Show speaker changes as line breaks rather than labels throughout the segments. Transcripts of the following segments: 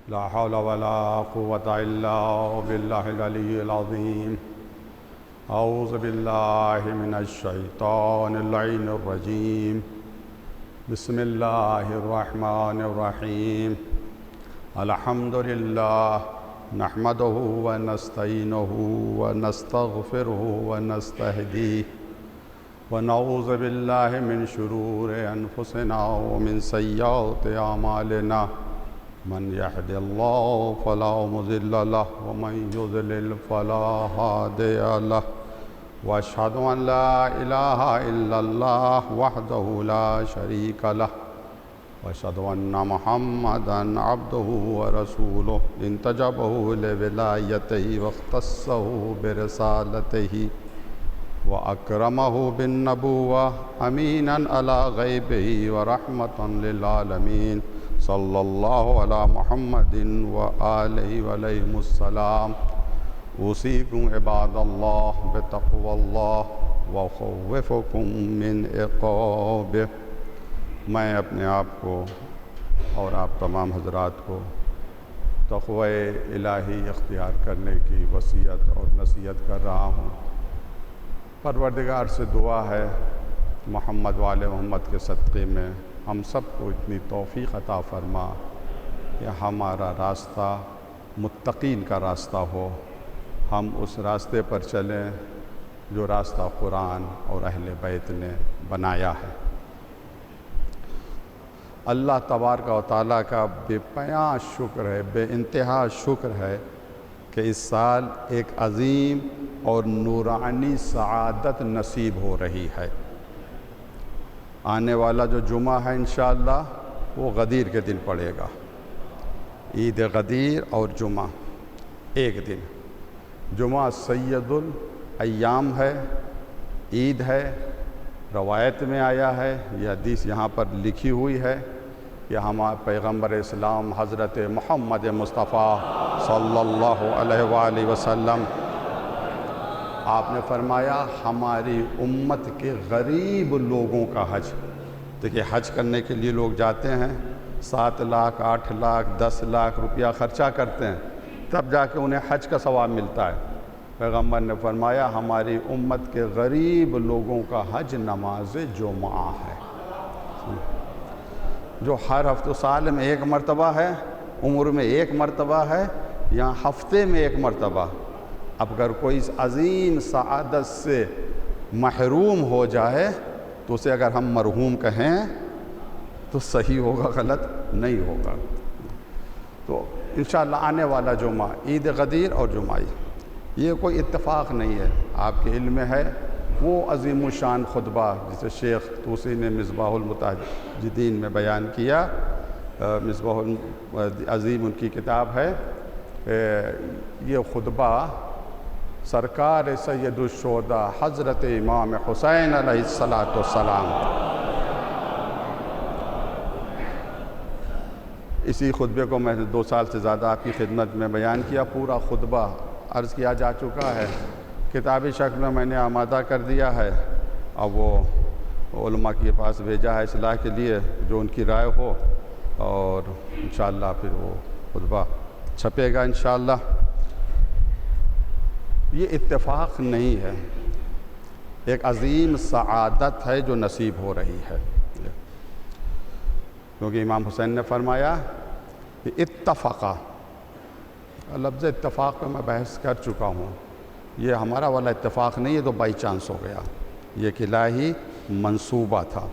لا حول ولا قوة إلا بالله العلي العظيم أعوذ بالله من الشيطان اللعين الرجيم بسم الله الرحمن الرحيم الحمد لله نحمده ونستعينه ونستغفره ونستهديه ونعوذ بالله من شرور أنفسنا ومن سيئات أعمالنا من يهد الله فلا مضل له ومن يضلل فلا هادي له وأشهد أن لا إله إلا الله وحده لا شريك له وأشهد أن محمدًا عبده ورسوله انتجبه لولايته واختصه برسالته وأكرمه بالنبوة أمينًا على غيبه ورحمة للعالمين صلى الله على محمد وآله وعليهم السلام أوصيكم عباد الله بتقوى الله وأخوفكم من عقابه. میں اپنے آپ کو اور آپ تمام حضرات کو تقوی الہی اختیار کرنے کی وصیت اور نصیحت کر رہا ہوں۔ پروردگار سے دعا ہے محمد وآل محمد کے صدقے میں ہم سب کو اتنی توفیق عطا فرما کہ ہمارا راستہ متقین کا راستہ ہو، ہم اس راستے پر چلیں جو راستہ قرآن اور اہل بیت نے بنایا ہے۔ اللہ تبارک و تعالیٰ کا بے پناہ شکر ہے، بے انتہا شکر ہے کہ اس سال ایک عظیم اور نورانی سعادت نصیب ہو رہی ہے۔ آنے والا جو جمعہ ہے انشاءاللہ وہ غدیر کے دن پڑے گا، عید غدیر اور جمعہ ایک دن۔ جمعہ سید الایام ہے، عید ہے، روایت میں آیا ہے، یہ حدیث یہاں پر لکھی ہوئی ہے کہ ہمارے پیغمبر اسلام حضرت محمد مصطفیٰ صلی اللہ علیہ وآلہ وسلم آپ نے فرمایا ہماری امت کے غریب لوگوں کا حج۔ دیکھیں حج کرنے کے لیے لوگ جاتے ہیں، 7 لاکھ 8 لاکھ 10 لاکھ روپیہ خرچہ کرتے ہیں، تب جا کے انہیں حج کا ثواب ملتا ہے۔ پیغمبر نے فرمایا ہماری امت کے غریب لوگوں کا حج نماز جمعہ ہے، جو ہر ہفتے سال میں ایک مرتبہ ہے، عمر میں ایک مرتبہ ہے، یا ہفتے میں ایک مرتبہ۔ اب اگر کوئی اس عظیم سعادت سے محروم ہو جائے تو اسے اگر ہم مرحوم کہیں تو صحیح ہوگا، غلط نہیں ہوگا۔ تو انشاءاللہ آنے والا جمعہ عید غدیر اور جمعہ یہ کوئی اتفاق نہیں ہے، آپ کے علم میں ہے وہ عظیم الشان خطبہ جسے شیخ طوسی نے مصباح المتجدین میں بیان کیا، مصباح عظیم ان کی کتاب ہے۔ یہ خطبہ سرکار سید الشہداء حضرت امام حسین علیہ السلام اسی خطبے کو میں نے 2 سال سے زیادہ آپ کی خدمت میں بیان کیا۔ پورا خطبہ عرض کیا جا چکا ہے، کتابی شکل میں نے آمادہ کر دیا ہے، اب وہ علماء کے پاس بھیجا ہے اصلاح کے لیے جو ان کی رائے ہو، اور انشاءاللہ پھر وہ خطبہ چھپے گا انشاءاللہ۔ یہ اتفاق نہیں ہے، ایک عظیم سعادت ہے جو نصیب ہو رہی ہے، کیونکہ امام حسین نے فرمایا کہ اتفقا، لفظ اتفاق پہ میں بحث کر چکا ہوں، یہ ہمارا والا اتفاق نہیں ہے تو بائی چانس ہو گیا، یہ ایک الہی منصوبہ تھا۔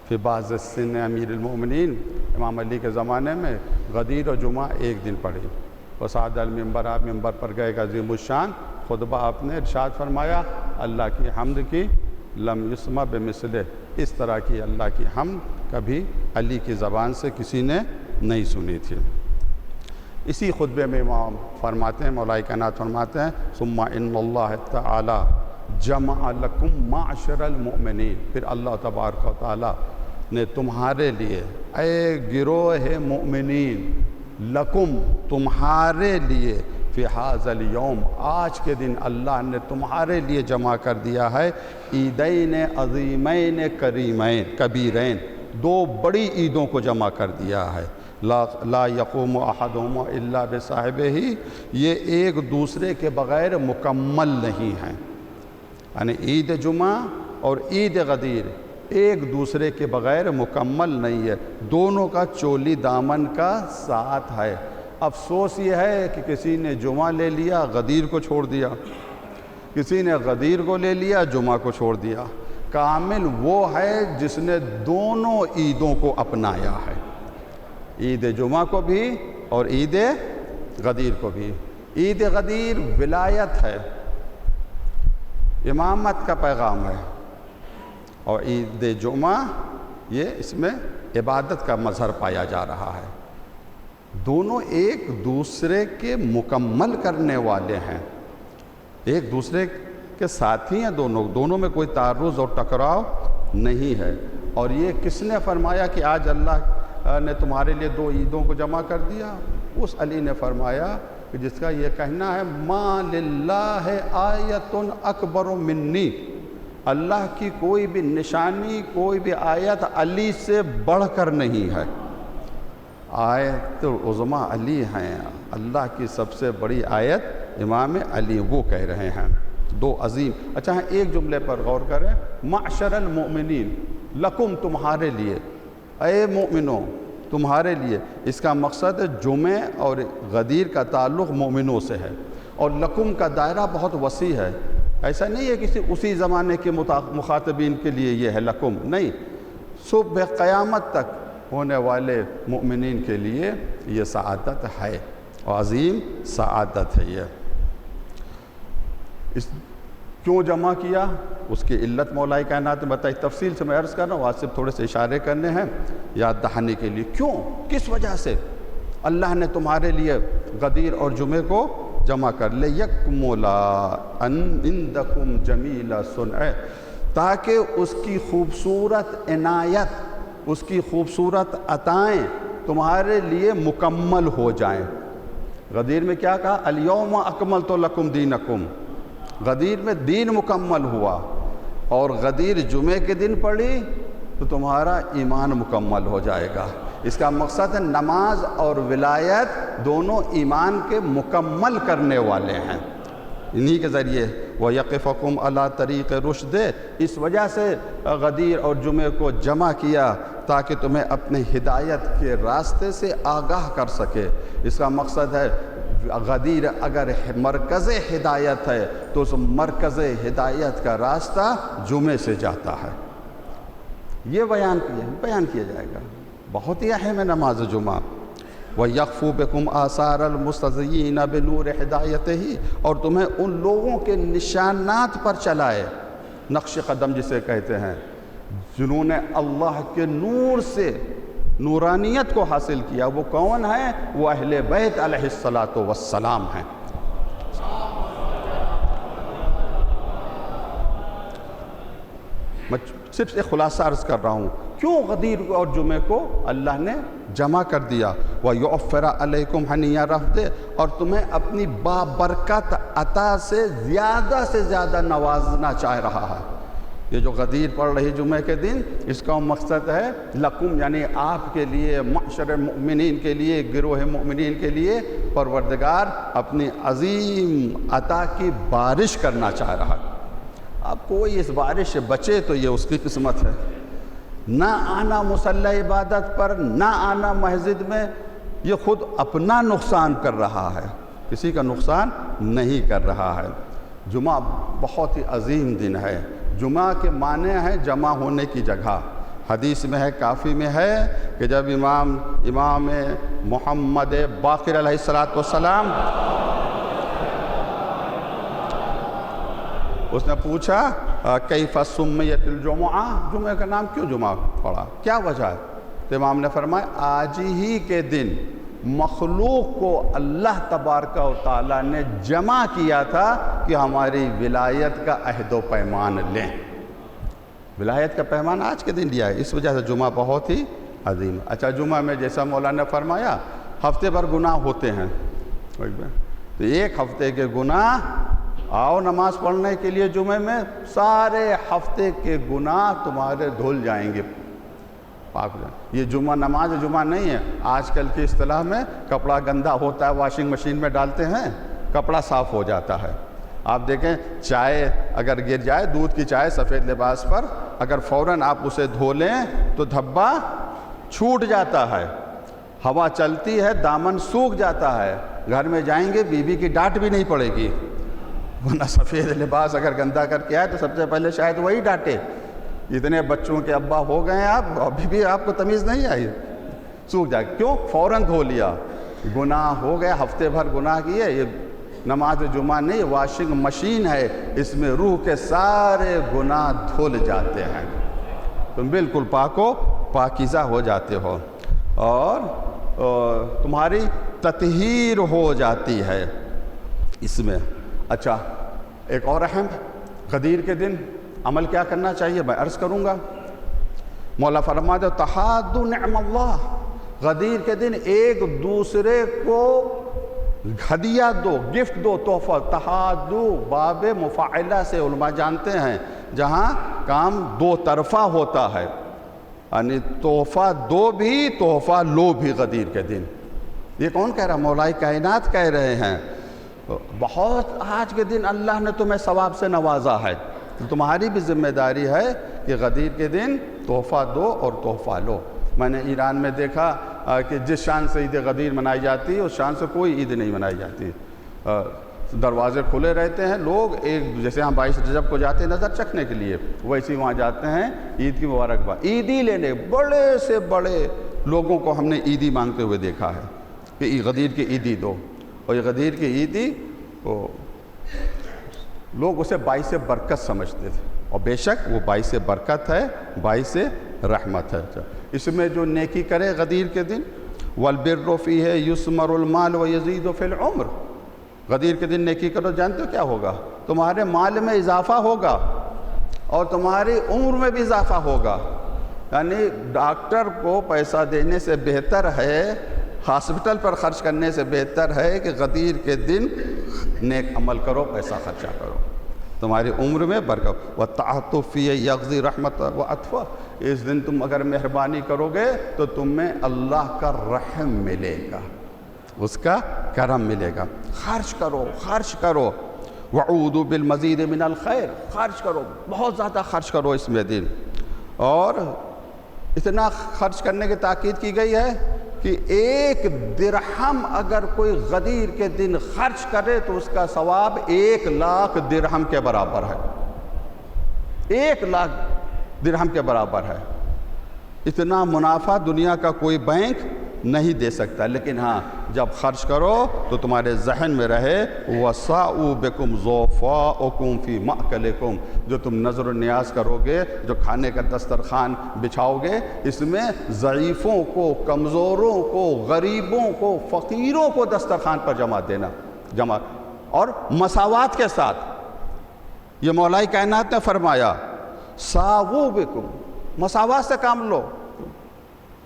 پھر بعض سن امیر المومنین امام علی کے زمانے میں غدیر و جمعہ ایک دن پڑھی، وصعد المنبر، آپ منبر پر گئے کہ عظیم الشان خطبہ آپ نے ارشاد فرمایا اللہ کی حمد کی لم یسمع بمثلہ، اس طرح کی اللہ کی حمد کبھی علی کی زبان سے کسی نے نہیں سنی تھی۔ اسی خطبے میں امام فرماتے ہیں، مولا کائنات فرماتے ہیں ثم ان اللہ تعالی جمع لکم معشر المؤمنین، پھر اللہ تبارک و تعالی نے تمہارے لیے، اے گروہ مؤمنین، لکم تمہارے لیے، فی ھذا الیوم آج کے دن اللہ نے تمہارے لیے جمع کر دیا ہے عیدین عظیمین کریمین کبیرین، 2 بڑی عیدوں کو جمع کر دیا ہے۔ لا یقوم احدہما الا بصاحبہ، یہ ایک دوسرے کے بغیر مکمل نہیں ہیں۔ یعنی عید جمعہ اور عید غدیر ایک دوسرے کے بغیر مکمل نہیں ہے، دونوں کا چولی دامن کا ساتھ ہے۔ افسوس یہ ہے کہ کسی نے جمعہ لے لیا، غدیر کو چھوڑ دیا، کسی نے غدیر کو لے لیا، جمعہ کو چھوڑ دیا۔ کامل وہ ہے جس نے دونوں عیدوں کو اپنایا ہے، عید جمعہ کو بھی اور عید غدیر کو بھی۔ عید غدیر ولایت ہے، امامت کا پیغام ہے، اور عید جمعہ یہ اس میں عبادت کا مظہر پایا جا رہا ہے۔ دونوں ایک دوسرے کے مکمل کرنے والے ہیں، ایک دوسرے کے ساتھی ہیں، دونوں میں کوئی تعارض اور ٹکراؤ نہیں ہے۔ اور یہ کس نے فرمایا کہ آج اللہ نے تمہارے لیے دو عیدوں کو جمع کر دیا؟ اس علی نے فرمایا کہ جس کا یہ کہنا ہے ما للہ آیت اکبر منی، اللہ کی کوئی بھی نشانی، کوئی بھی آیت علی سے بڑھ کر نہیں ہے۔ آیت العظمیٰ علی ہیں، اللہ کی سب سے بڑی آیت امام علی وہ کہہ رہے ہیں، دو عظیم۔ اچھا ایک جملے پر غور کریں، معشر المؤمنین، لکم تمہارے لیے، اے مومنوں تمہارے لیے، اس کا مقصد جمعہ اور غدیر کا تعلق مومنوں سے ہے، اور لکم کا دائرہ بہت وسیع ہے، ایسا نہیں ہے کسی اسی زمانے کے مخاطبین کے لیے یہ ہے لکم، نہیں، صبح قیامت تک ہونے والے مؤمنین کے لیے یہ سعادت ہے، اور عظیم سعادت ہے۔ یہ کیوں جمع کیا، اس کی علت مولا کائنات نے بتائی، تفصیل سے میں عرض کر رہا ہوں، آج صرف تھوڑے سے اشارے کرنے ہیں یاد دہانی کے لیے۔ کیوں، کس وجہ سے اللہ نے تمہارے لیے غدیر اور جمعے کو جمع کر لے؟ یکملا عندکم جمیل صنع، تاکہ اس کی خوبصورت عنایت، اس کی خوبصورت عطائیں تمہارے لیے مکمل ہو جائیں۔ غدیر میں کیا کہا؟ الیوم اکملت لکم دینکم، غدیر میں دین مکمل ہوا، اور غدیر جمعے کے دن پڑھی تو تمہارا ایمان مکمل ہو جائے گا۔ اس کا مقصد ہے نماز اور ولایت دونوں ایمان کے مکمل کرنے والے ہیں، انہی کے ذریعے وَيَقِفَكُمْ عَلَىٰ طَرِيقِ رُشْدٍ، اس وجہ سے غدیر اور جمعے کو جمع کیا تاکہ تمہیں اپنے ہدایت کے راستے سے آگاہ کر سکے۔ اس کا مقصد ہے غدیر اگر مرکز ہدایت ہے تو اس مرکز ہدایت کا راستہ جمعے سے جاتا ہے۔ یہ بیان کیا جائے گا، بہت ہی اہم ہے نماز جمعہ۔ وَيَخْفُو بِكُمْ آثَارَ الْمُسْتَزِيِّنَ بِنُورِ ہدایتہ، اور تمہیں ان لوگوں کے نشانات پر چلائے، نقش قدم جسے کہتے ہیں، جنہوں نے اللہ کے نور سے نورانیت کو حاصل کیا۔ وہ کون ہیں؟ وہ اہل بیت علیہ السلام ہیں۔ میں صرف ایک خلاصہ عرض کر رہا ہوں، کیوں غدیر اور جمعے کو اللہ نے جمع کر دیا؟ وَيُعَفِّرَ عَلَيْكُمْ حَنِيَّ رَفْدِ، اور تمہیں اپنی بابرکت عطا سے زیادہ نوازنا چاہ رہا ہے۔ یہ جو غدیر پڑھ رہی جمعے کے دن، اس کا مقصد ہے لکم، یعنی آپ کے لیے، معشر مومنین کے لیے، گروہ مومنین کے لیے پروردگار اپنی عظیم عطا کی بارش کرنا چاہ رہا ہے۔ اب کوئی اس بارش سے بچے تو یہ اس کی قسمت ہے، نہ آنا مصلی عبادت پر، نہ آنا مسجد میں، یہ خود اپنا نقصان کر رہا ہے، کسی کا نقصان نہیں کر رہا ہے۔ جمعہ بہت ہی عظیم دن ہے۔ جمعہ کے معنی ہے جمع ہونے کی جگہ۔ حدیث میں ہے، کافی میں ہے کہ جب امام محمد باقر علیہ السلام اس نے پوچھا کیف سمیت الجمعہ، جمعہ کا نام کیوں جمعہ پڑا، کیا وجہ ہے؟ تو امام نے فرمایا آج ہی کے دن مخلوق کو اللہ تبارک و تعالیٰ نے جمع کیا تھا کہ ہماری ولایت کا عہد و پیمان لیں۔ ولایت کا پیمان آج کے دن لیا ہے، اس وجہ سے جمعہ بہت ہی عظیم۔ اچھا، جمعہ میں جیسا مولانا نے فرمایا ہفتے بھر گناہ ہوتے ہیں، تو ایک ہفتے کے گناہ آؤ نماز پڑھنے کے لیے جمعے میں، سارے ہفتے کے گناہ تمہارے دھل جائیں گے، پاک ہو جائیں۔ یہ جمعہ نماز جمعہ نہیں ہے، آج کل کی اصطلاح میں کپڑا گندا ہوتا ہے واشنگ مشین میں ڈالتے ہیں، کپڑا صاف ہو جاتا ہے۔ آپ دیکھیں چائے اگر گر جائے، دودھ کی چائے سفید لباس پر، اگر فوراً آپ اسے دھو لیں تو دھبا چھوٹ جاتا ہے، ہوا چلتی ہے دامن سوکھ جاتا ہے، گھر میں جائیں گے بیوی کی ڈانٹ بھی نہیں پڑے گی، ورنہ سفید لباس اگر گندا کر کے آئے تو سب سے پہلے شاید وہی ڈانٹے۔ اتنے بچوں کے ابا ہو گئے ہیں آپ، ابھی بھی آپ کو تمیز نہیں آئی، سوکھ جائے، کیوں؟ فوراً دھو لیا، گناہ ہو گئے، ہفتے بھر گناہ کیے۔ یہ نماز جمعہ نہیں، واشنگ مشین ہے، اس میں روح کے سارے گناہ دھل جاتے ہیں، تم بالکل پاک و پاکیزہ ہو جاتے ہو، اور تمہاری تطہیر ہو جاتی ہے اس میں۔ اچھا، ایک اور اہم، غدیر کے دن عمل کیا کرنا چاہیے میں عرض کروں گا۔ مولا فرماتے تحادوا نعم اللہ، غدیر کے دن ایک دوسرے کو ہدیہ دو، گفٹ دو، تحفہ۔ تحادوا باب مفاعلہ سے علماء جانتے ہیں، جہاں کام دو طرفہ ہوتا ہے، یعنی تحفہ دو بھی تحفہ لو بھی غدیر کے دن۔ یہ کون کہہ رہا؟ مولا کائنات کہہ رہے ہیں، بہت آج کے دن اللہ نے تمہیں ثواب سے نوازا ہے، تمہاری بھی ذمہ داری ہے کہ غدیر کے دن تحفہ دو اور تحفہ لو۔ میں نے ایران میں دیکھا کہ جس شان سے عید غدیر منائی جاتی ہے اس شان سے کوئی عید نہیں منائی جاتی، دروازے کھلے رہتے ہیں، لوگ ایک جیسے ہم 22 رجب کو جاتے ہیں نظر چکھنے کے لیے، ویسے ہی وہاں جاتے ہیں عید کی مبارکباد، عیدی لینے۔ بڑے سے بڑے لوگوں کو ہم نے عیدی مانگتے ہوئے دیکھا ہے کہ غدیر کی عیدی دو، اور یہ غدیر کی عیدی لوگ اسے باعث برکت سمجھتے تھے، اور بے شک وہ باعث برکت ہے، باعث رحمت ہے۔ اس میں جو نیکی کرے غدیر کے دن، والبر فیہ یثمر المال ویزید فی العمر، غدیر کے دن نیکی کرو، جانتے ہو کیا ہوگا؟ تمہارے مال میں اضافہ ہوگا اور تمہاری عمر میں بھی اضافہ ہوگا۔ یعنی ڈاکٹر کو پیسہ دینے سے بہتر ہے، ہاسپٹل پر خرچ کرنے سے بہتر ہے کہ غدیر کے دن نیک عمل کرو، پیسہ خرچہ کرو، تمہاری عمر میں برکت۔ وَتَعَطُفْ فِيهِ يَغْزِي رَحْمَةً وَعَطْفًا، اس دن تم اگر مہربانی کرو گے تو تمہیں اللہ کا رحم ملے گا، اس کا کرم ملے گا۔ خرچ کرو، خرچ کرو۔ وَعُودُوا بِالْمَزِيدِ مِنَ الْخَيْرِ، خرچ کرو، بہت زیادہ خرچ کرو اس میں دن۔ اور اتنا خرچ کرنے کی تاکید کی گئی ہے کہ 1 درہم اگر کوئی غدیر کے دن خرچ کرے تو اس کا ثواب 1,00,000 درہم کے برابر ہے، 1,00,000 درہم کے برابر ہے۔ اتنا منافع دنیا کا کوئی بینک نہیں دے سکتا، لیکن ہاں جب خرچ کرو تو تمہارے ذہن میں رہے وَسَعُوا بِكُمْ ضُعَفَاؤُكُمْ فِي مَأْكَلِكُمْ، جو تم نظر و نیاز کرو گے، جو کھانے کا دسترخوان بچھاؤ گے، اس میں ضعیفوں کو، کمزوروں کو، غریبوں کو، فقیروں کو دسترخوان پر جمع اور مساوات کے ساتھ۔ یہ مولا کائنات نے فرمایا ساووا بکم، مساوات سے کام لو۔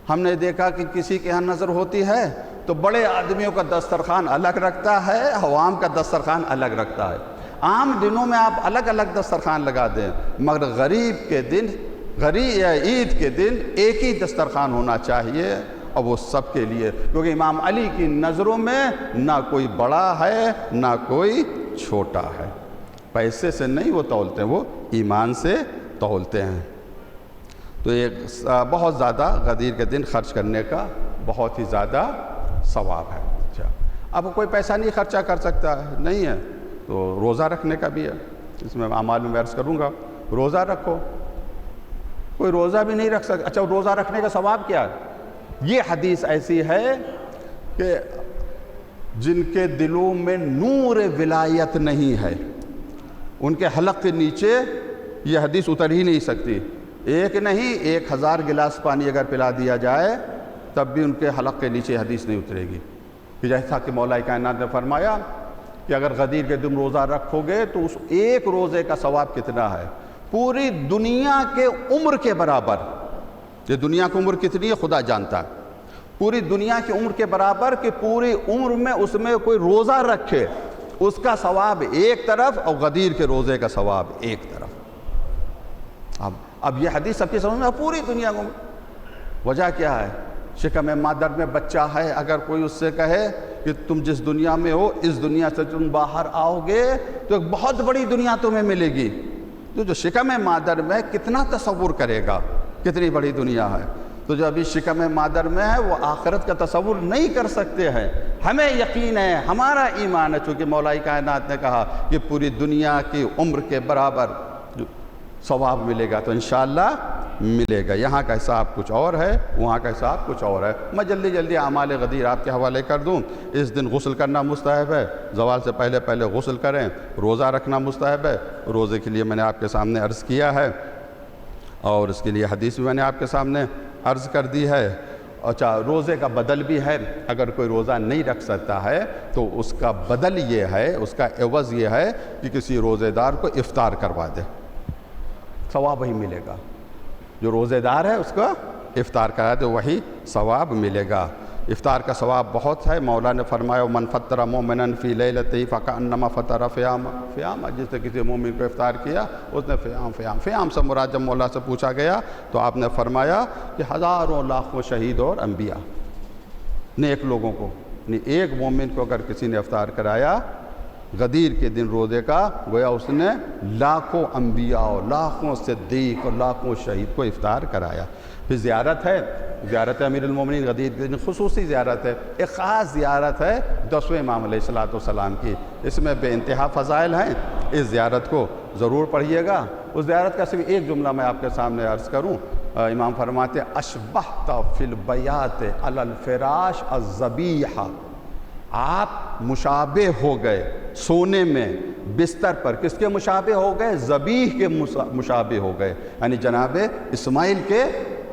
ہم نے دیکھا کہ کسی کے ہاں نظر ہوتی ہے تو بڑے آدمیوں کا دسترخوان الگ رکھتا ہے، عوام کا دسترخوان الگ رکھتا ہے۔ عام دنوں میں آپ الگ الگ دسترخوان لگا دیں، مگر غریب کے دن، یا عید کے دن ایک ہی دسترخوان ہونا چاہیے، اور وہ سب کے لیے، کیونکہ امام علی کی نظروں میں نہ کوئی بڑا ہے نہ کوئی چھوٹا ہے۔ پیسے سے نہیں وہ تولتے ہیں، وہ ایمان سے تولتے ہیں۔ تو ایک بہت زیادہ غدیر کے دن خرچ کرنے کا بہت ہی زیادہ ثواب ہے۔ اچھا، اب کوئی پیسہ نہیں خرچہ کر سکتا ہے، نہیں ہے تو روزہ رکھنے کا بھی ہے، اس میں اعمال میں عرض کروں گا۔ روزہ رکھو، کوئی روزہ بھی نہیں رکھ سکتا، اچھا روزہ رکھنے کا ثواب کیا ہے؟ یہ حدیث ایسی ہے کہ جن کے دلوں میں نور ولایت نہیں ہے، ان کے حلق کے نیچے یہ حدیث اتر ہی نہیں سکتی۔ ایک نہیں 1000 گلاس پانی اگر پلا دیا جائے تب بھی ان کے حلق کے نیچے حدیث نہیں اترے گی، کہ جیسا کہ مولا کائنات نے فرمایا کہ اگر غدیر کے دن روزہ رکھو گے تو اس ایک روزے کا ثواب کتنا ہے؟ پوری دنیا کے عمر کے برابر۔ یہ دنیا کی عمر کتنی ہے خدا جانتا ہے، پوری دنیا کی عمر کے برابر، کہ پوری عمر میں اس میں کوئی روزہ رکھے اس کا ثواب ایک طرف اور غدیر کے روزے کا ثواب ایک طرف۔ اب یہ حدیث سب کی سمجھ میں پوری دنیا کو، وجہ کیا ہے؟ شکم مادر میں بچہ ہے، اگر کوئی اس سے کہے کہ تم جس دنیا میں ہو اس دنیا سے تم باہر آؤ گے تو ایک بہت بڑی دنیا تمہیں ملے گی، تو جو شکم مادر میں کتنا تصور کرے گا کتنی بڑی دنیا ہے؟ تو جو ابھی شکم مادر میں ہے وہ آخرت کا تصور نہیں کر سکتے ہیں۔ ہمیں یقین ہے، ہمارا ایمان ہے، چونکہ مولا کائنات نے کہا کہ پوری دنیا کی عمر کے برابر ثواب ملے گا، تو انشاءاللہ ملے گا۔ یہاں کا حساب کچھ اور ہے، وہاں کا حساب کچھ اور ہے۔ میں جلدی اعمال غدیر آپ کے حوالے کر دوں۔ اس دن غسل کرنا مستحب ہے، زوال سے پہلے غسل کریں۔ روزہ رکھنا مستحب ہے، روزے کے لیے میں نے آپ کے سامنے عرض کیا ہے، اور اس کے لیے حدیث بھی میں نے آپ کے سامنے عرض کر دی ہے۔ اچھا، روزے کا بدل بھی ہے، اگر کوئی روزہ نہیں رکھ سکتا ہے تو اس کا بدل یہ ہے، اس کا عوض یہ ہے کہ کسی روزے دار کو افطار کروا دے، ثواب وہی ملے گا۔ جو روزے دار ہے اس کو افطار کرا دے، وہی ثواب ملے گا۔ افطار کا ثواب بہت ہے۔ مولا نے فرمایا من فطر مومنا فی لیلتہ فکأنما فطر فیاما، جس نے کسی مومن کو افطار کیا اس نے فیام سے مراد جب مولا سے پوچھا گیا تو آپ نے فرمایا کہ ہزاروں لاکھوں شہید اور انبیاء نیک لوگوں کو، ایک مومن کو اگر کسی نے افطار کرایا غدیر کے دن روزے کا، گویا اس نے لاکھوں انبیاء اور لاکھوں صدیق اور لاکھوں شہید کو افطار کرایا۔ پھر زیارت ہے، زیارت امیر المومنین غدیر کے دن خصوصی زیارت ہے، ایک خاص زیارت ہے 10ویں امام علیہ السلام کی، اس میں بے انتہا فضائل ہیں۔ اس زیارت کو ضرور پڑھیے گا۔ اس زیارت کا صرف ایک جملہ میں آپ کے سامنے عرض کروں۔ امام فرماتے اشبہت فی البیات علی الفراش الذبیحہ، آپ مشابہ ہو گئے سونے میں بستر پر، کس کے مشابہ ہو گئے؟ ذبیح کے مشابہ ہو گئے، یعنی جناب اسماعیل کے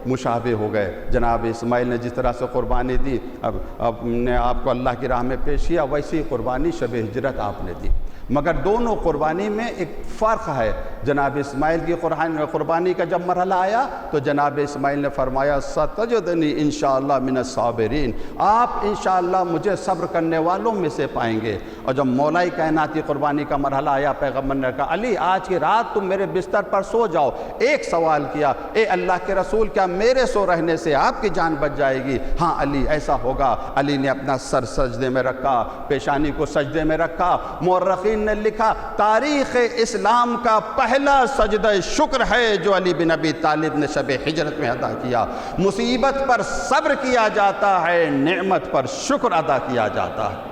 مشابہ ہو گئے۔ جناب اسماعیل نے جس طرح سے قربانی دی، اب نے آپ کو اللہ کی راہ میں پیش کیا، ویسی قربانی شب ہجرت آپ نے دی، مگر دونوں قربانی میں ایک فرق ہے۔ جناب اسماعیل کی قربانی کا جب مرحلہ آیا تو جناب اسماعیل نے فرمایا ستجدنی انشاءاللہ من الصابرین، آپ انشاءاللہ مجھے صبر کرنے والوں میں سے پائیں گے۔ اور جب مولا کائنات کی قربانی کا مرحلہ آیا، پیغمبر نے کہا علی آج کی رات تم میرے بستر پر سو جاؤ۔ ایک سوال کیا، اے اللہ کے رسول کیا میرے سو رہنے سے آپ کی جان بچ جائے گی؟ ہاں علی ایسا ہوگا۔ علی نے اپنا سر سجدے میں رکھا، پیشانی کو سجدے میں رکھا۔ مورخین نے لکھا تاریخ اسلام کا پہلا سجدہ شکر ہے جو علی بن ابی طالب نے شب ہجرت میں ادا کیا۔ مصیبت پر صبر کیا جاتا ہے، نعمت پر شکر ادا کیا جاتا ہے۔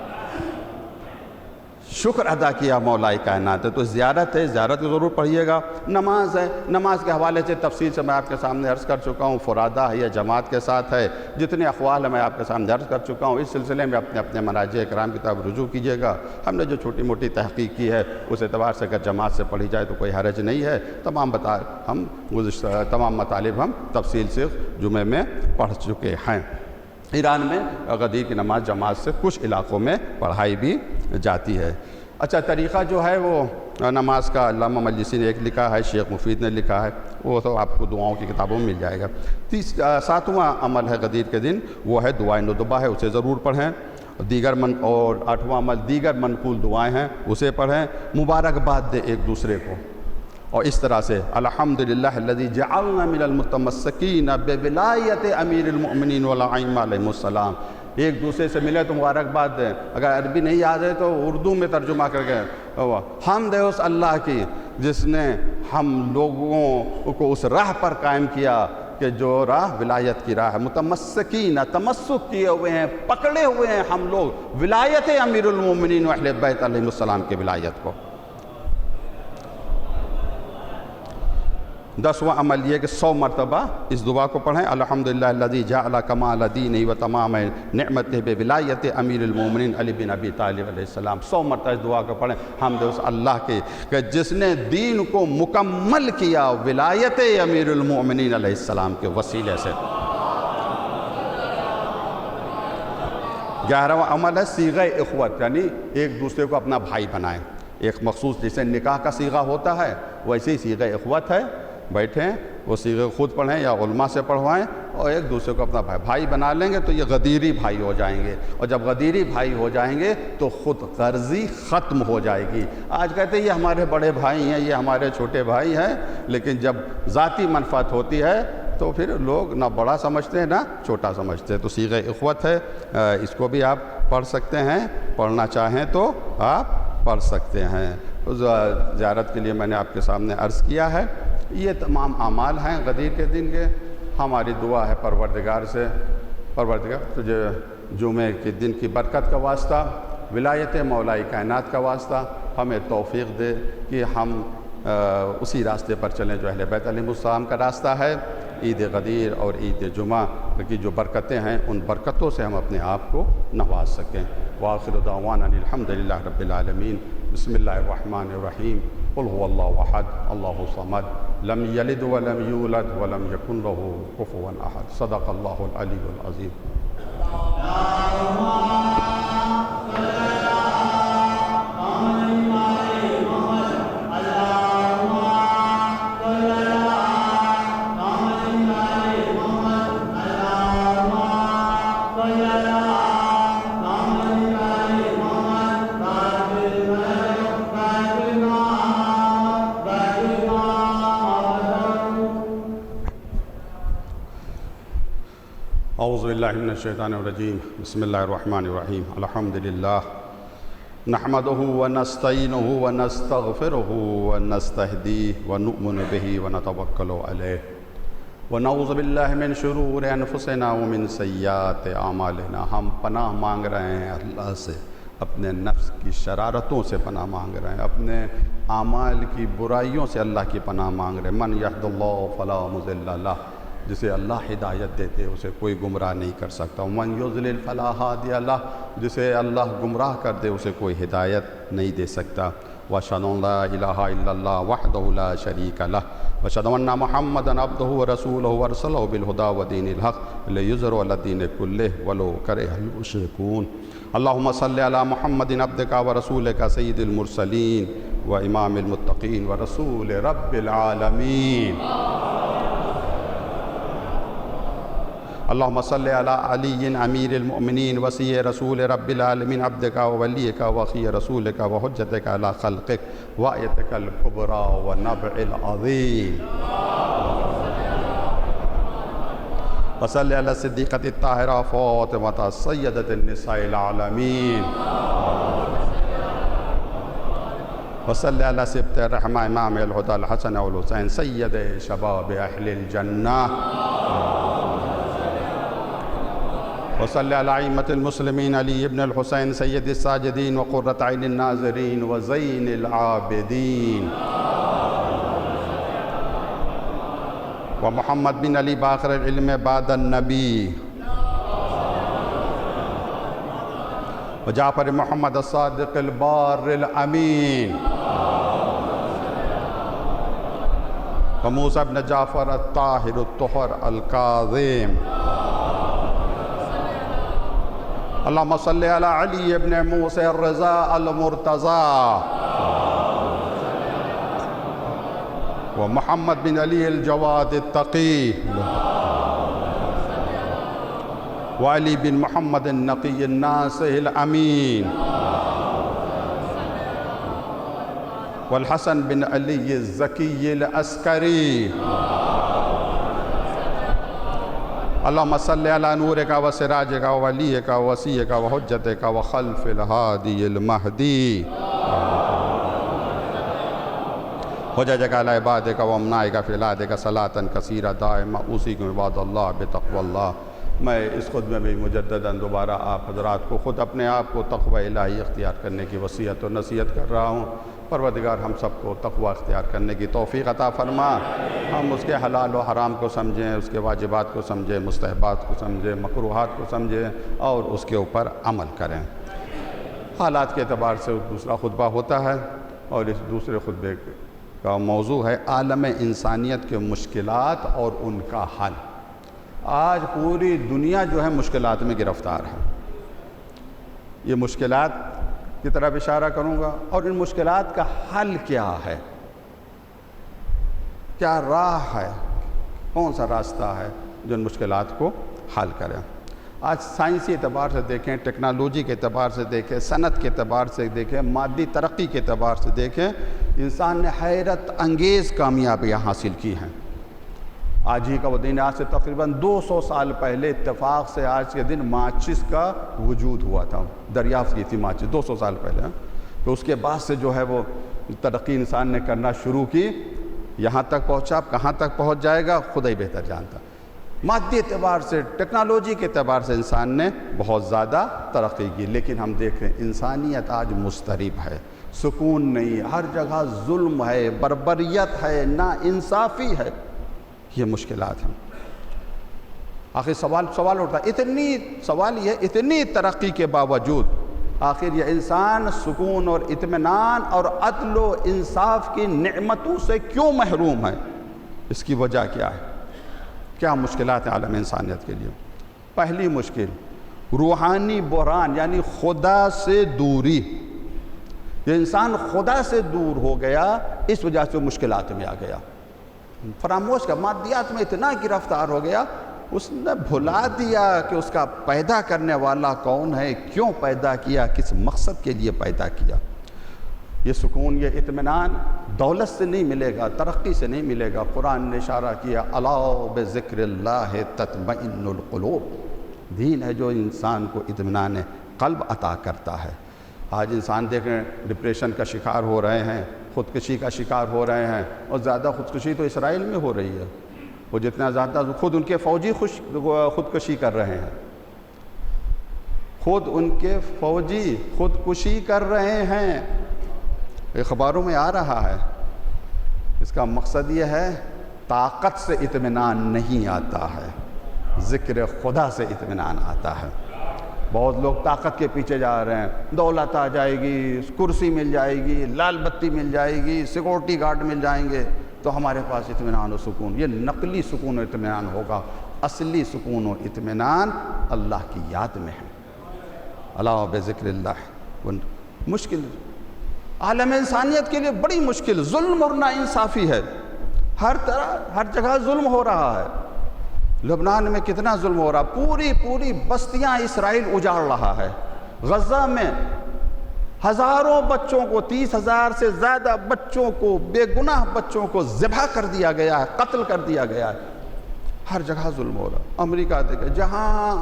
شکر ادا کیا مولا کائنات ہے۔ تو زیارت ہے، زیارت کو ضرور پڑھیے گا۔ نماز ہے، نماز کے حوالے سے تفصیل سے میں آپ کے سامنے عرض کر چکا ہوں، فرادہ ہے یا جماعت کے ساتھ ہے، جتنے اقوال ہیں میں آپ کے سامنے عرض کر چکا ہوں۔ اس سلسلے میں اپنے مراجع کرام کی طرف رجوع کیجیے گا۔ ہم نے جو چھوٹی موٹی تحقیق کی ہے اس اعتبار سے اگر جماعت سے پڑھی جائے تو کوئی حرج نہیں ہے۔ تمام مطالب ہم تفصیل سے جمعے میں پڑھ چکے ہیں۔ ایران میں غدیر کی نماز جماعت سے کچھ علاقوں میں پڑھائی بھی جاتی ہے۔ اچھا، طریقہ جو ہے وہ نماز کا علامہ مجلسی نے ایک لکھا ہے، شیخ مفید نے لکھا ہے، وہ تو آپ کو دعاؤں کی کتابوں میں مل جائے گا۔ 7واں عمل ہے غدیر کے دن، وہ ہے دعائے ندبہ ہے، اسے ضرور پڑھیں۔ اور 8واں عمل دیگر منقول دعائیں ہیں، اسے پڑھیں۔ مبارکباد دیں ایک دوسرے کو، اور اس طرح سے الحمدللہ الذی جعلنا من المتمسکین بولایت امیر المؤمنین والائمہ علیہم السلام۔ ایک دوسرے سے ملے تو مبارکباد دیں۔ اگر عربی نہیں یاد ہے تو اردو میں ترجمہ کر کے حمد ہے اس اللہ کی جس نے ہم لوگوں کو اس راہ پر قائم کیا کہ جو راہ ولایت کی راہ ہے۔ متمسکین، تمسک کیے ہوئے ہیں، پکڑے ہوئے ہیں ہم لوگ ولایت امیر المومنین و اہل بیت علیہ السلام کی ولایت کو۔ 10واں عمل یہ کہ 100 مرتبہ اس دعا کو پڑھیں، الحمدللہ الذی جعل کمال دینہ و تمام نعمتہ بولایت امیر المومنین علی بن ابی طالب علیہ السلام۔ 100 مرتبہ اس دعا کو پڑھیں، حمد اس اللہ کی کہ جس نے دین کو مکمل کیا ولایت امیر المومنین علیہ السلام کے وسیلے سے۔ 11واں عمل ہے صیغہ اخوت، یعنی ایک دوسرے کو اپنا بھائی بنائیں۔ ایک مخصوص جیسے نکاح کا صیغہ ہوتا ہے ویسے ہی صیغہ اخوت ہے، بیٹھیں وہ صیغہ خود پڑھیں یا علماء سے پڑھوائیں اور ایک دوسرے کو اپنا بھائی بنا لیں گے تو یہ غدیری بھائی ہو جائیں گے، اور جب غدیری بھائی ہو جائیں گے تو خود غرضی ختم ہو جائے گی۔ آج کہتے ہیں یہ ہمارے بڑے بھائی ہیں، یہ ہمارے چھوٹے بھائی ہیں، لیکن جب ذاتی منفعت ہوتی ہے تو پھر لوگ نہ بڑا سمجھتے ہیں نہ چھوٹا سمجھتے ہیں. تو صیغہ اخوت ہے، اس کو بھی آپ پڑھ سکتے ہیں، پڑھنا چاہیں تو آپ پڑھ سکتے ہیں. زیارت کے لیے میں نے آپ کے سامنے عرض کیا ہے. یہ تمام اعمال ہیں غدیر کے دن کے. ہماری دعا ہے پروردگار سے، پروردگار تجھے جمعے کے دن کی برکت کا واسطہ، ولایت مولا کائنات کا واسطہ ہمیں توفیق دے کہ ہم اسی راستے پر چلیں جو اہل بیت علیہ السلام کا راستہ ہے. عید غدیر اور عید جمعہ کی جو برکتیں ہیں ان برکتوں سے ہم اپنے آپ کو نواز سکیں. وآخر دعوانا الحمدللہ رب العالمین. بسم اللہ الرحمن الرحیم. قل هو اللہ احد اللہ الصمد لم یلد ولم یولد ولم یکن له کفوا احد. صدق اللہ العلی العظیم. اعوذ باللہ من الشیطان الرجیم. بسم اللہ الرحمن الرحیم. الحمدللہ نحمده ونستعینه ونستغفره ونستهدیه ونؤمن به ونتوکل علیہ ونعوذ باللہ من شرور انفسنا ومن سیئات اعمالنا. ہم پناہ مانگ رہے ہیں اللہ سے، اپنے نفس کی شرارتوں سے پناہ مانگ رہے ہیں، اپنے اعمال کی برائیوں سے اللہ کی پناہ مانگ رہے ہیں. من یہد اللہ فلا مضل لہ، جسے اللہ ہدایت دیتے اسے کوئی گمراہ نہیں کر سکتا. من یضلل فلا ہادی لہ، جسے اللہ گمراہ کر دے اسے کوئی ہدایت نہیں دے سکتا. واشہد ان لا الہ الا اللہ وحدہ لا شریک لہ واشہد ان محمدا عبدہ ورسولہ ارسلہ بالہدی ودین الحق لیظہرہ علی الدین کلہ ولو کرہ المشرکون. اللہم صلی علی محمد عبدک ورسولک سید المرسلین وامام المتقین ورسول رب العالمین. اللہم صلی علی علی امیر المؤمنین وصی رسول رب العالمین عبدک وولیک وخی رسولک وحجتک علی خلقک وآیتک الکبریٰ ونبع العظیم. وصلی علی صدیقۃ الطاہرہ فاطمۃ سیدۃ النساء العالمین. وصلی علی سبط الرحمہ امام الہدی الحسن والحسین سید شباب اہل الجنہ. وصلی علی ائمۃ المسلمین علی ابن الحسین سید الساجدین وقرۃ عین الناظرین وزین العابدین. ومحمد بن علی باقر العلم بعد النبی. وجعفر محمد الصادق البار الامین. وموسیٰ بن جعفر الطاہر الطہر الکاظم. اللہم صلی علی علی ابن موسیٰ الرضا المرتضی. ومحمد بن علی الجواد التقی. وعلی بن محمد النقی الناصح الامین. والحسن بن علی الزکی العسکری. اللہم صلی علی نورک و سراجک و ولیک و وصیک و حجتک و خلف الہادی المہدی. حججک علی عبادک و امنائک فی العادک صلاة کثیرہ دائمہ اوصیکم عباد اللہ بتقوی اللہ. میں اس خطبے میں مجدداً دوبارہ آپ حضرات کو خود اپنے آپ کو تقوی الہی اختیار کرنے کی وصیت و نصیحت کر رہا ہوں. پروردگار ہم سب کو تقوی اختیار کرنے کی توفیق عطا فرما. ہم اس کے حلال و حرام کو سمجھیں، اس کے واجبات کو سمجھیں، مستحبات کو سمجھیں، مکروہات کو سمجھیں اور اس کے اوپر عمل کریں. حالات کے اعتبار سے دوسرا خطبہ ہوتا ہے اور اس دوسرے خطبے کا موضوع ہے عالم انسانیت کے مشکلات اور ان کا حل. آج پوری دنیا جو ہے مشکلات میں گرفتار ہے. یہ مشکلات کی طرف اشارہ کروں گا اور ان مشکلات کا حل کیا ہے، کیا راہ ہے، کون سا راستہ ہے جو ان مشکلات کو حل کرے. آج سائنسی اعتبار سے دیکھیں، ٹیکنالوجی کے اعتبار سے دیکھیں، صنعت کے اعتبار سے دیکھیں، مادی ترقی کے اعتبار سے دیکھیں، انسان نے حیرت انگیز کامیابیاں حاصل کی ہیں. آج ہی کا وہ دن، آج سے تقریباً 200 سال پہلے اتفاق سے آج کے دن ماچس کا وجود ہوا تھا، دریافت کی تھی ماچس 200 سال پہلے۔ تو اس کے بعد سے جو ہے وہ ترقی انسان نے کرنا شروع کی، یہاں تک پہنچا، کہاں تک پہنچ جائے گا خدا ہی بہتر جانتا۔ مادی اعتبار سے، ٹیکنالوجی کے اعتبار سے انسان نے بہت زیادہ ترقی کی، لیکن ہم دیکھ رہے ہیں انسانیت آج مضطرب ہے، سکون نہیں، ہر جگہ ظلم ہے، بربریت ہے، ناانصافی ہے، یہ مشکلات ہیں۔ آخر سوال اٹھتا ہے، اتنی ترقی کے باوجود آخر یہ انسان سکون اور اطمینان اور عدل و انصاف کی نعمتوں سے کیوں محروم ہے؟ اس کی وجہ کیا ہے؟ کیا مشکلات ہیں عالم انسانیت کے لیے؟ پہلی مشکل روحانی بحران، یعنی خدا سے دوری۔ یہ انسان خدا سے دور ہو گیا، اس وجہ سے مشکلات میں آ گیا، فراموش کا مادیات میں اتنا گرفتار ہو گیا، اس نے بھلا دیا کہ اس کا پیدا کرنے والا کون ہے، کیوں پیدا کیا، کس مقصد کے لیے پیدا کیا۔ یہ سکون، یہ اطمینان دولت سے نہیں ملے گا، ترقی سے نہیں ملے گا۔ قرآن نے اشارہ کیا، الا بذکر اللہ تطمئن القلوب، دین ہے جو انسان کو اطمینان قلب عطا کرتا ہے۔ آج انسان دیکھ رہے ہیں ڈپریشن کا شکار ہو رہے ہیں، خودکشی کا شکار ہو رہے ہیں، اور زیادہ خودکشی تو اسرائیل میں ہو رہی ہے، وہ جتنا زیادہ خود ان کے فوجی خودکشی کر رہے ہیں، خود ان کے فوجی خودکشی کر رہے ہیں، اخباروں میں آ رہا ہے۔ اس کا مقصد یہ ہے طاقت سے اطمینان نہیں آتا ہے، ذکر خدا سے اطمینان آتا ہے۔ بہت لوگ طاقت کے پیچھے جا رہے ہیں، دولت آ جائے گی، کرسی مل جائے گی، لال بتی مل جائے گی، سیکورٹی گارڈ مل جائیں گے تو ہمارے پاس اطمینان و سکون۔ یہ نقلی سکون و اطمینان ہوگا، اصلی سکون و اطمینان اللہ کی یاد میں ہے۔ الا بذکر اللہ۔ مشکل عالم انسانیت کے لیے بڑی مشکل، ظلم اور ناانصافی ہے، ہر طرح ہر جگہ ظلم ہو رہا ہے۔ لبنان میں کتنا ظلم ہو رہا، پوری بستیاں اسرائیل اجاڑ رہا ہے۔ غزہ میں ہزاروں بچوں کو، 30,000 سے زیادہ بچوں کو، بے گناہ بچوں کو ذبح کر دیا گیا ہے، قتل کر دیا گیا ہے۔ ہر جگہ ظلم ہو رہا۔ امریکہ دیکھے، جہاں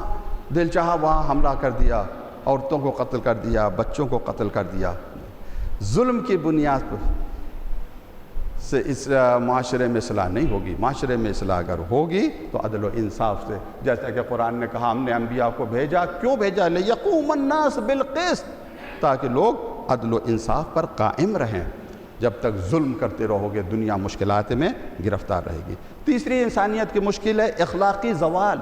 دل چاہا وہاں حملہ کر دیا، عورتوں کو قتل کر دیا، بچوں کو قتل کر دیا۔ ظلم کی بنیاد پر سے اس معاشرے میں اصلاح نہیں ہوگی۔ معاشرے میں اصلاح اگر ہوگی تو عدل و انصاف سے، جیسا کہ قرآن نے کہا ہم نے انبیاء کو بھیجا، کیوں بھیجا؟ لِيَقُومَ النَّاسُ بِالْقِسْطِ، تاکہ لوگ عدل و انصاف پر قائم رہیں۔ جب تک ظلم کرتے رہو گے دنیا مشکلات میں گرفتار رہے گی۔ تیسری انسانیت کی مشکل ہے اخلاقی زوال۔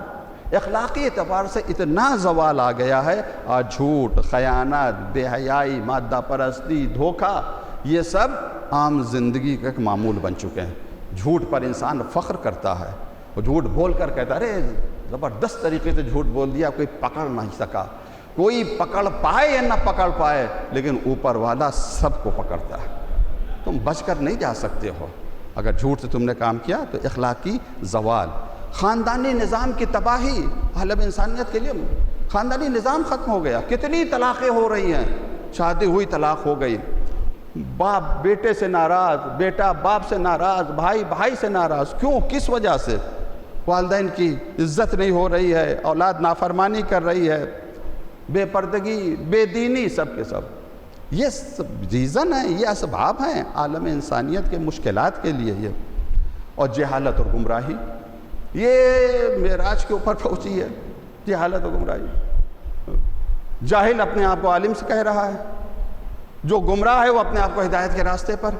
اخلاقی اعتبار سے اتنا زوال آ گیا ہے، آج جھوٹ، خیانت، بے حیائی، مادہ پرستی، دھوکہ، یہ سب عام زندگی کا ایک معمول بن چکے ہیں۔ جھوٹ پر انسان فخر کرتا ہے، وہ جھوٹ بول کر کہتا ہے ارے زبردست طریقے سے جھوٹ بول دیا، کوئی پکڑ نہیں سکا، کوئی پکڑ پائے یا نہ پکڑ پائے، لیکن اوپر والا سب کو پکڑتا ہے۔ تم بچ کر نہیں جا سکتے ہو اگر جھوٹ سے تم نے کام کیا تو۔ اخلاقی زوال، خاندانی نظام کی تباہی، عالم انسانیت کے لیے خاندانی نظام ختم ہو گیا۔ کتنی طلاقیں ہو رہی ہیں، شادی ہوئی طلاق ہو گئی، باپ بیٹے سے ناراض، بیٹا باپ سے ناراض، بھائی بھائی سے ناراض، کیوں؟ کس وجہ سے؟ والدین کی عزت نہیں ہو رہی ہے، اولاد نافرمانی کر رہی ہے، بے پردگی، بے دینی، سب کے سب یہ سب ریزن ہیں، یہ اسباب ہیں عالم انسانیت کے مشکلات کے لیے۔ یہ اور جہالت اور گمراہی، یہ معراج کے اوپر پہنچی ہے، جہالت اور گمراہی۔ جاہل اپنے آپ کو عالم سے کہہ رہا ہے، جو گمراہ ہے وہ اپنے آپ کو ہدایت کے راستے پر۔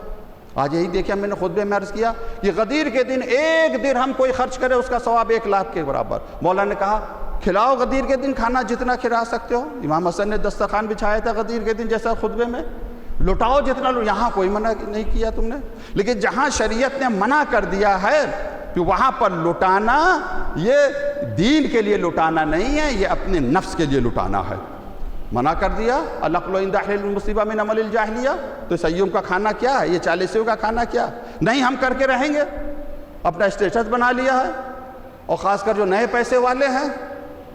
آج یہی دیکھیں، میں نے خطبے میں عرض کیا کہ غدیر کے دن 1 درہم کوئی خرچ کرے اس کا ثواب 1 لاکھ کے برابر۔ مولا نے کہا کھلاؤ غدیر کے دن کھانا جتنا کھلا سکتے ہو۔ امام حسن نے دسترخوان بچھایا تھا غدیر کے دن جیسا خطبے میں، لٹاؤ جتنا لو، یہاں کوئی منع نہیں کیا تم نے۔ لیکن جہاں شریعت نے منع کر دیا ہے کہ وہاں پر لٹانا، یہ دین کے لیے لٹانا نہیں ہے، یہ اپنے نفس کے لیے لٹانا ہے۔ منع کر دیا، العقل عند حل المصیبہ من عمل الجاہلیہ، تو سیوم کا کھانا کیا ہے، یہ 40 کا کھانا کیا؟ نہیں، ہم کر کے رہیں گے، اپنا اسٹیٹس بنا لیا ہے۔ اور خاص کر جو نئے پیسے والے ہیں،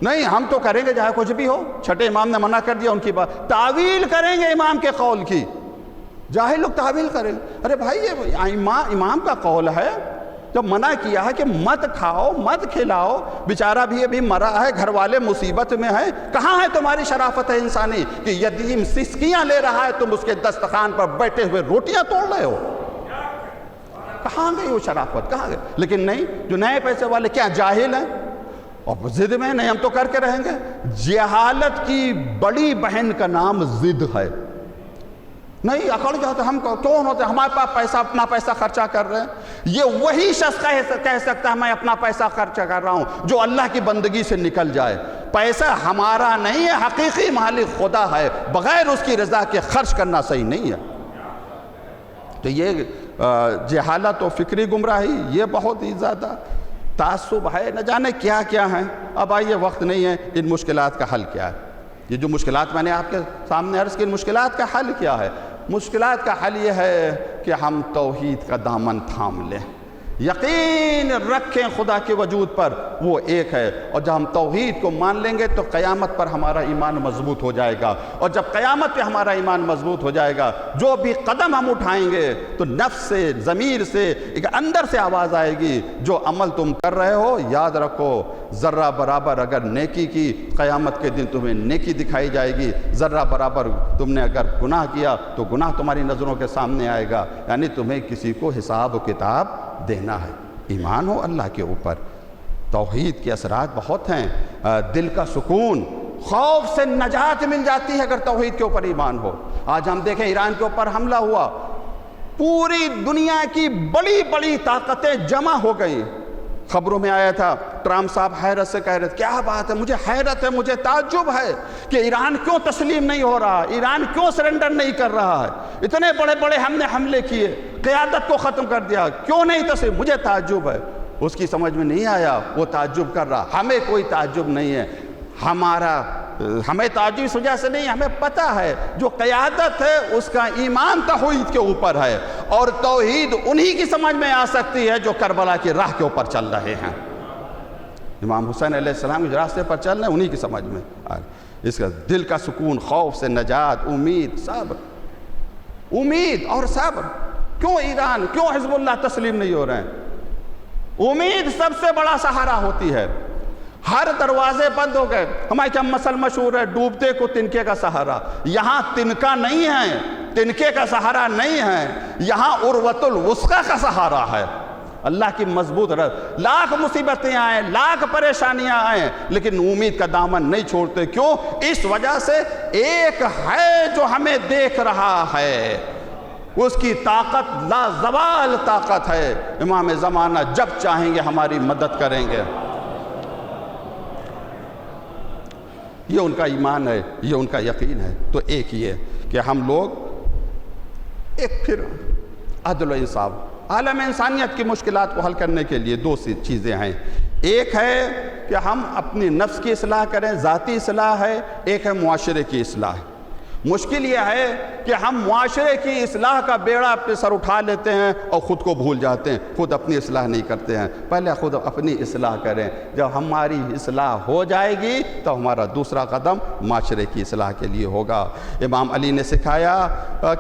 نہیں ہم تو کریں گے چاہے کچھ بھی ہو۔ چھٹے امام نے منع کر دیا، ان کی بات تعویل کریں گے امام کے قول کی۔ جاہل لوگ تعویل کریں، ارے بھائی یہ امام کا قول ہے جب منع کیا ہے کہ مت کھاؤ مت کھلاؤ، بیچارہ بھی ابھی مرا ہے، گھر والے مصیبت میں ہیں، کہاں ہے تمہاری شرافت ہے انسانی کہ یتیم سسکیاں لے رہا ہے، تم اس کے دسترخوان پر بیٹھے ہوئے روٹیاں توڑ رہے ہو؟ کہاں گئی وہ شرافت، کہاں گئی؟ لیکن نہیں، جو نئے پیسے والے کیا جاہل ہیں اور ضد میں نہیں، ہم تو کر کے رہیں گے۔ جہالت کی بڑی بہن کا نام ضد ہے۔ نہیں اکڑ جاتے، ہم کون ہوتے، ہمارے پاس پیسہ، اپنا پیسہ خرچہ کر رہے ہیں۔ یہ وہی شخص کہہ سکتا ہے میں اپنا پیسہ خرچہ کر رہا ہوں جو اللہ کی بندگی سے نکل جائے۔ پیسہ ہمارا نہیں ہے، حقیقی مالک خدا ہے، بغیر اس کی رضا کے خرچ کرنا صحیح نہیں ہے۔ تو یہ جہالت و فکری گمراہی یہ بہت ہی زیادہ تعصب ہے، نہ جانے کیا کیا ہیں۔ اب آئیے، وقت نہیں ہے، ان مشکلات کا حل کیا ہے؟ یہ جو مشکلات میں نے آپ کے سامنے عرض کی، ان مشکلات کا حل کیا ہے؟ مشکلات کا حل یہ ہے کہ ہم توحید کا دامن تھام لیں، یقین رکھیں خدا کے وجود پر، وہ ایک ہے، اور جب ہم توحید کو مان لیں گے تو قیامت پر ہمارا ایمان مضبوط ہو جائے گا، اور جب قیامت پہ ہمارا ایمان مضبوط ہو جائے گا، جو بھی قدم ہم اٹھائیں گے تو نفس سے، ضمیر سے، ایک اندر سے آواز آئے گی، جو عمل تم کر رہے ہو یاد رکھو، ذرہ برابر اگر نیکی کی، قیامت کے دن تمہیں نیکی دکھائی جائے گی، ذرہ برابر تم نے اگر گناہ کیا تو گناہ تمہاری نظروں کے سامنے آئے گا، یعنی تمہیں کسی کو حساب و کتاب دینا ہے۔ ایمان ہو اللہ کے اوپر، توحید کے اثرات بہت ہیں، دل کا سکون، خوف سے نجات مل جاتی ہے اگر توحید کے اوپر ایمان ہو۔ آج ہم دیکھیں ایران کے اوپر حملہ ہوا، پوری دنیا کی بڑی بڑی طاقتیں جمع ہو گئیں، خبروں میں آیا تھا، ٹرمپ صاحب حیرت سے کہہ رہے تھے، کیا بات ہے، مجھے حیرت ہے، مجھے تعجب ہے کہ ایران کیوں تسلیم نہیں ہو رہا، ایران کیوں سرنڈر نہیں کر رہا ہے، اتنے بڑے بڑے ہم نے حملے کیے، قیادت کو ختم کر دیا، کیوں نہیں تسلیم؟ مجھے تعجب ہے۔ اس کی سمجھ میں نہیں آیا، وہ تعجب کر رہا۔ ہمیں کوئی تعجب نہیں ہے، ہمیں تعجب اس وجہ سے نہیں، ہمیں پتہ ہے جو قیادت ہے اس کا ایمان توحید کے اوپر ہے، اور توحید انہی کی سمجھ میں آ سکتی ہے جو کربلا کی راہ کے اوپر چل رہے ہیں۔ امام حسین علیہ السلام کے راستے پر چل رہے ہیں، انہی کی سمجھ میں اس کا دل کا سکون، خوف سے نجات، امید، صبر، امید اور صبر۔ کیوں ایران، کیوں حزب اللہ تسلیم نہیں ہو رہے ہیں؟ امید سب سے بڑا سہارا ہوتی ہے۔ ہر دروازے بند ہو گئے، ہمارے کیا مسل مشہور ہے، ڈوبتے کو تنکے کا سہارا۔ یہاں تنکا نہیں ہے، تنکے کا سہارا نہیں ہے، یہاں عروۃ الوثقی کا سہارا ہے، اللہ کی مضبوط رہے۔ لاکھ مصیبتیں آئیں، لاکھ پریشانیاں آئیں، لیکن امید کا دامن نہیں چھوڑتے۔ کیوں؟ اس وجہ سے ایک ہے جو ہمیں دیکھ رہا ہے، اس کی طاقت لا زوال طاقت ہے۔ امام زمانہ جب چاہیں گے ہماری مدد کریں گے۔ یہ ان کا ایمان ہے، یہ ان کا یقین ہے۔ تو ایک یہ کہ ہم لوگ ایک پھر عدل و انصاف، عالم انسانیت کی مشکلات کو حل کرنے کے لیے دو سی چیزیں ہیں۔ ایک ہے کہ ہم اپنی نفس کی اصلاح کریں، ذاتی اصلاح ہے، ایک ہے معاشرے کی اصلاح۔ مشکل یہ ہے کہ ہم معاشرے کی اصلاح کا بیڑا اپنے سر اٹھا لیتے ہیں اور خود کو بھول جاتے ہیں، خود اپنی اصلاح نہیں کرتے ہیں۔ پہلے خود اپنی اصلاح کریں، جب ہماری اصلاح ہو جائے گی تو ہمارا دوسرا قدم معاشرے کی اصلاح کے لیے ہوگا۔ امام علی نے سکھایا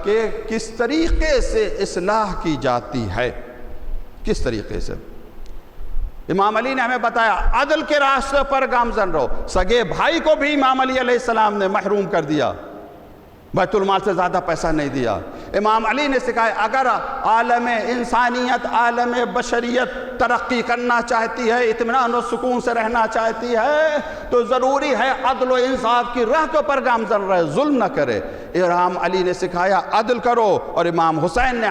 کہ کس طریقے سے اصلاح کی جاتی ہے، کس طریقے سے۔ امام علی نے ہمیں بتایا عدل کے راستے پر گامزن رہو۔ سگے بھائی کو بھی امام علی علیہ السلام نے محروم کر دیا، بیت المال سے زیادہ پیسہ نہیں دیا۔ امام علی نے سکھایا اگر عالم انسانیت، عالم بشریت ترقی کرنا چاہتی ہے، اطمینان و سکون سے رہنا چاہتی ہے، تو ضروری ہے عدل و انصاف کی راہ کے اوپر گامزن رہے، ظلم نہ کرے۔ امام علی نے سکھایا عدل کرو، اور امام حسین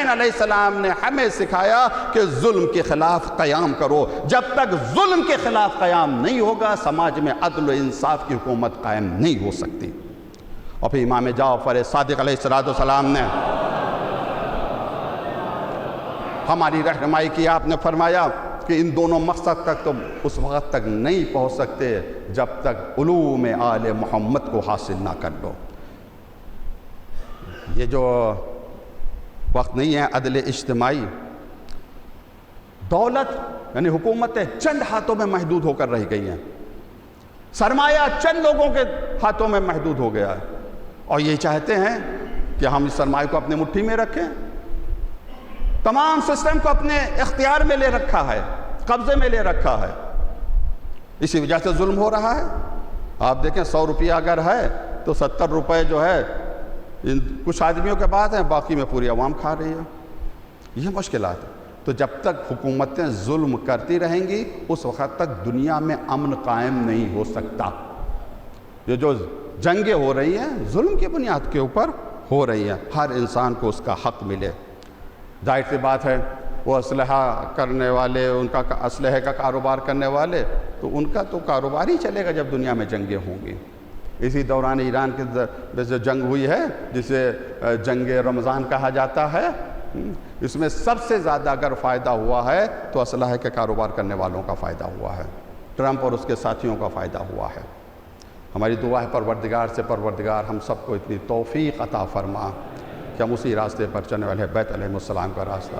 علیہ السلام نے ہمیں سکھایا کہ ظلم کے خلاف قیام کرو۔ جب تک ظلم کے خلاف قیام نہیں ہوگا، سماج میں عدل و انصاف کی حکومت قائم نہیں ہو سکتی۔ اور پھر امام جعفر صادق علیہ السلام نے ہماری رہنمائی کی، آپ نے فرمایا کہ ان دونوں مقصد تک تم اس وقت تک نہیں پہنچ سکتے جب تک علوم آل محمد کو حاصل نہ کر لو۔ یہ جو وقت نہیں ہے عدل اجتماعی، دولت یعنی حکومتیں چند ہاتھوں میں محدود ہو کر رہ گئی ہیں، سرمایہ چند لوگوں کے ہاتھوں میں محدود ہو گیا ہے، اور یہ چاہتے ہیں کہ ہم اس سرمایہ کو اپنے مٹھی میں رکھیں۔ تمام سسٹم کو اپنے اختیار میں لے رکھا ہے، قبضے میں لے رکھا ہے. اسی وجہ سے ظلم ہو رہا ہے. آپ دیکھیں 100 روپیہ اگر ہے تو 70 روپے جو ہے کچھ آدمیوں کے پاس ہیں، باقی میں پوری عوام کھا رہی ہے. یہ مشکلات ہیں. تو جب تک حکومتیں ظلم کرتی رہیں گی اس وقت تک دنیا میں امن قائم نہیں ہو سکتا. یہ جو جنگیں ہو رہی ہیں ظلم کی بنیاد کے اوپر ہو رہی ہیں. ہر انسان کو اس کا حق ملے. ظاہر سی بات ہے وہ اسلحہ کرنے والے، ان کا اسلحے کا کاروبار کرنے والے، تو ان کا تو کاروبار ہی چلے گا جب دنیا میں جنگیں ہوں گی. اسی دوران ایران کی جو جنگ ہوئی ہے جسے جنگ رمضان کہا جاتا ہے، اس میں سب سے زیادہ اگر فائدہ ہوا ہے تو اسلحے کے کاروبار کرنے والوں کا فائدہ ہوا ہے. ٹرمپ اور اس کے ساتھیوں کا فائدہ ہوا ہے. ہماری دعا ہے پروردگار سے، پروردگار ہم سب کو اتنی توفیق عطا فرما کہ ہم اسی راستے پر چلنے والے بیت علیہ السلام کا راستہ،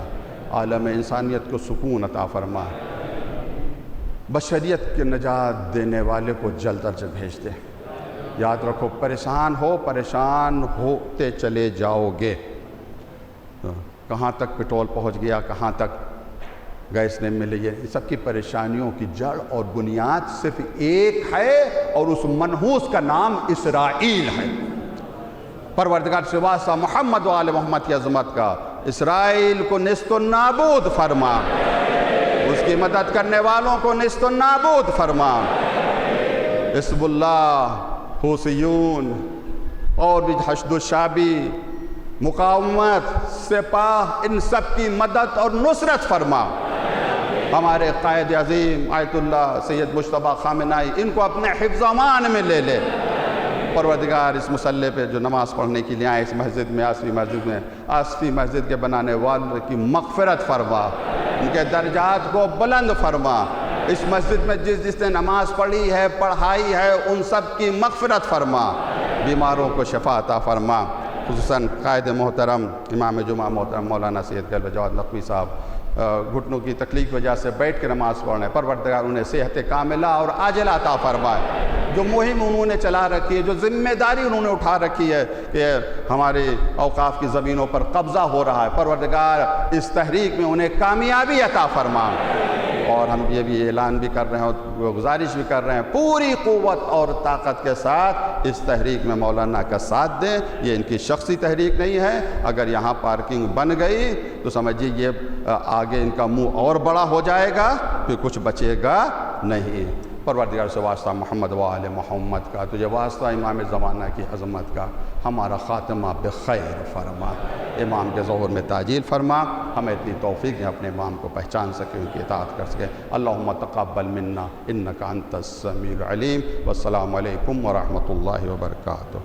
عالم انسانیت کو سکون عطا فرما، بشریت کے نجات دینے والے کو جلد از جلد بھیج دے. یاد رکھو پریشان ہوتے چلے جاؤ گے. کہاں تک پٹرول پہنچ گیا، کہاں تک گیس نہیں ملی، یہ سب کی پریشانیوں کی جڑ اور بنیاد صرف ایک ہے اور اس منحوس کا نام اسرائیل ہے. پروردگار سے واسطہ محمد و آل محمد کی عظمت کا، اسرائیل کو نیست و نابود فرما، اس کی مدد کرنے والوں کو نیست و نابود فرما. حزب اللہ، حوثیون اور بھی حشد الشعبی، مقاومت، سپاہ، ان سب کی مدد اور نصرت فرما. ہمارے قائد عظیم آیت اللہ سید مجتبیٰ خامنائی، ان کو اپنے حفظ امان میں لے لے. پروردگار اس مصلی پہ جو نماز پڑھنے کے لیے آئے اس مسجد میں، آصفی مسجد کے بنانے والوں کی مغفرت فرما، ان کے درجات کو بلند فرما. اس مسجد میں جس نے نماز پڑھی ہے، پڑھائی ہے، ان سب کی مغفرت فرما. بیماروں کو شفا عطا فرما. خصوصاً قائد محترم امام جمعہ محترم مولانا سید قلب جواد نقوی صاحب گھٹنوں کی تکلیف کی وجہ سے بیٹھ کے نماز پڑھنے، پروردگار انہیں صحت کاملہ اور عاجلہ عطا فرمائے. جو مہم انہوں نے چلا رکھی ہے، جو ذمہ داری انہوں نے اٹھا رکھی ہے کہ ہمارے اوقاف کی زمینوں پر قبضہ ہو رہا ہے، پروردگار اس تحریک میں انہیں کامیابی عطا فرما. اور ہم یہ بھی اعلان بھی کر رہے ہیں اور گزارش بھی کر رہے ہیں پوری قوت اور طاقت کے ساتھ اس تحریک میں مولانا کا ساتھ دیں. یہ ان کی شخصی تحریک نہیں ہے. اگر یہاں پارکنگ بن گئی تو سمجھیے یہ آگے ان کا منہ اور بڑا ہو جائے گا، پھر کچھ بچے گا نہیں. پروردگار سے واسطہ محمد و آل محمد کا، تجھے واسطہ امام زمانہ کی عظمت کا، ہمارا خاتمہ بخیر فرما. امام کے ظہور میں تعجیل فرما. ہمیں اتنی توفیق ہے اپنے امام کو پہچان سکیں، ان کی اطاعت کر سکیں. اللہم تقبل منا انک انت السمیع العلیم. والسلام علیکم ورحمۃ اللہ وبرکاتہ.